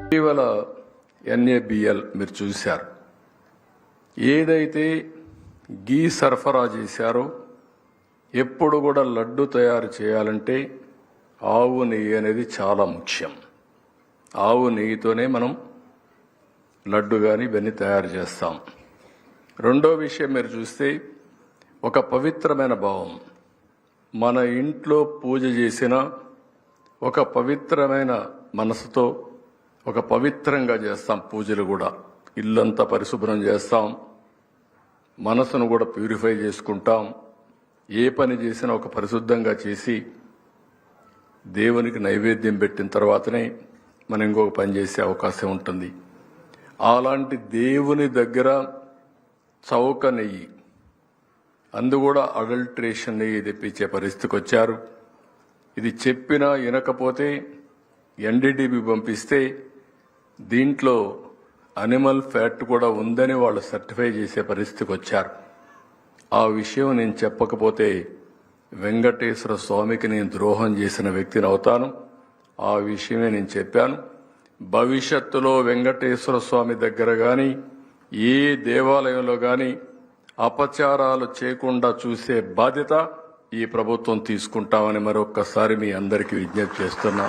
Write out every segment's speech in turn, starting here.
ఇటీవల NABL మీరు చూశారు. ఏదైతే గీ సరఫరా చేశారో ఎప్పుడు కూడా లడ్డు తయారు చేయాలంటే ఆవు నెయ్యి అనేది చాలా ముఖ్యం. ఆవు నెయ్యితోనే మనం లడ్డు కానీ ఇవన్నీ తయారు చేస్తాం. రెండో విషయం మీరు చూస్తే ఒక పవిత్రమైన భావం, మన ఇంట్లో పూజ చేసిన ఒక పవిత్రమైన మనసుతో ఒక పవిత్రంగా చేస్తాం. పూజలు కూడా ఇల్లంతా పరిశుభ్రం చేస్తాం, మనసును కూడా ప్యూరిఫై చేసుకుంటాం. ఏ పని చేసినా ఒక పరిశుద్ధంగా చేసి దేవునికి నైవేద్యం పెట్టిన తర్వాతనే మనం ఇంకొక పని చేసే అవకాశం ఉంటుంది. అలాంటి దేవుని దగ్గర చౌక నెయ్యి, అందు కూడా అడల్ట్రేషన్ నెయ్యి తెప్పించే పరిస్థితికి వచ్చారు. ఇది చెప్పినా వినకపోతే NDDB పంపిస్తే దీంట్లో అనిమల్ ఫ్యాట్ కూడా ఉందని వాళ్ళు సర్టిఫై చేసే పరిస్థితికి వచ్చారు. ఆ విషయం నేను చెప్పకపోతే వెంకటేశ్వర స్వామికి నేను ద్రోహం చేసిన వ్యక్తిని అవుతాను. ఆ విషయమే నేను చెప్పాను. భవిష్యత్తులో వెంకటేశ్వర స్వామి దగ్గర కానీ ఏ దేవాలయంలో కానీ అపచారాలు చేయకుండా చూసే బాధ్యత ఈ ప్రభుత్వం తీసుకుంటామని మరొక్కసారి మీ అందరికీ విజ్ఞప్తి చేస్తున్నా.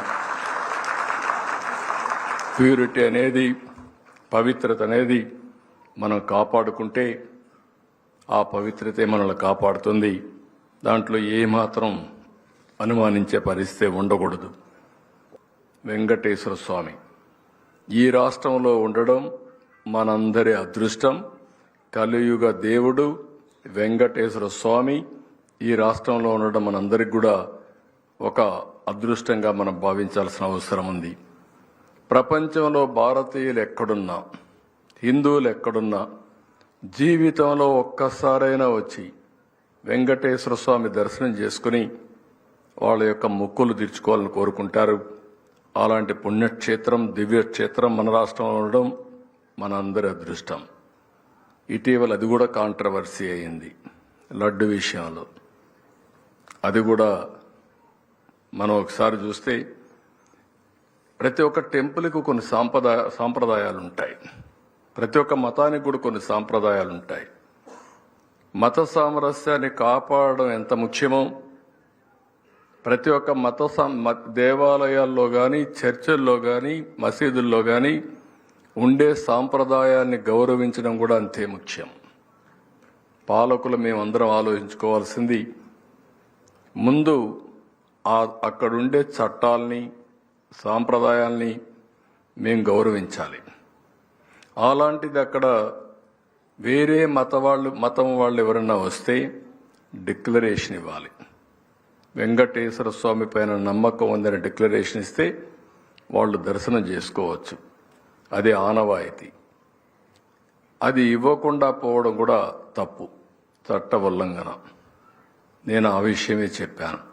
ప్యూరిటీ అనేది, పవిత్రత అనేది మనం కాపాడుకుంటే ఆ పవిత్రతే మనల్ని కాపాడుతుంది. దాంట్లో ఏమాత్రం అనుమానించే పరిస్థితి ఉండకూడదు. వెంకటేశ్వర స్వామి ఈ రాష్ట్రంలో ఉండడం మనందరి అదృష్టం. కలియుగ దేవుడు వెంకటేశ్వర స్వామి ఈ రాష్ట్రంలో ఉండడం మనందరికి కూడా ఒక అదృష్టంగా మనం భావించాల్సిన అవసరం ఉంది. ప్రపంచంలో భారతీయులు ఎక్కడున్నా, హిందువులు ఎక్కడున్నా జీవితంలో ఒక్కసారైనా వచ్చి వెంకటేశ్వర స్వామి దర్శనం చేసుకుని వాళ్ళ యొక్క మొక్కులు తీర్చుకోవాలని కోరుకుంటారు. అలాంటి పుణ్యక్షేత్రం, దివ్యక్షేత్రం మన రాష్ట్రంలో ఉండడం మన అందరి అదృష్టం. ఇటీవల అది కూడా కాంట్రవర్సీ అయింది లడ్డు విషయంలో. అది కూడా మనం ఒకసారి చూస్తే ప్రతి ఒక్క టెంపుల్కి కొన్ని సాంప్రదాయాలు ఉంటాయి. ప్రతి ఒక్క మతానికి కూడా కొన్ని సాంప్రదాయాలు ఉంటాయి. మత సామరస్యాన్ని కాపాడడం ఎంత ముఖ్యమో ప్రతి ఒక్క దేవాలయాల్లో కానీ, చర్చిల్లో కానీ, మసీదుల్లో కానీ ఉండే సాంప్రదాయాన్ని గౌరవించడం కూడా అంతే ముఖ్యం. పాలకులు మేమందరం ఆలోచించుకోవాల్సింది ముందు అక్కడుండే చట్టాల్ని, సాంప్రదాయాల్ని మేము గౌరవించాలి. అలాంటిది అక్కడ వేరే మతం వాళ్ళు ఎవరన్నా వస్తే డిక్లరేషన్ ఇవ్వాలి. వెంకటేశ్వర స్వామి పైన నమ్మకం ఉందని డిక్లరేషన్ ఇస్తే వాళ్ళు దర్శనం చేసుకోవచ్చు. అది ఆనవాయితీ. అది ఇవ్వకుండా పోవడం కూడా తప్పు, చట్ట ఉల్లంఘన. నేను ఆ విషయమే చెప్పాను.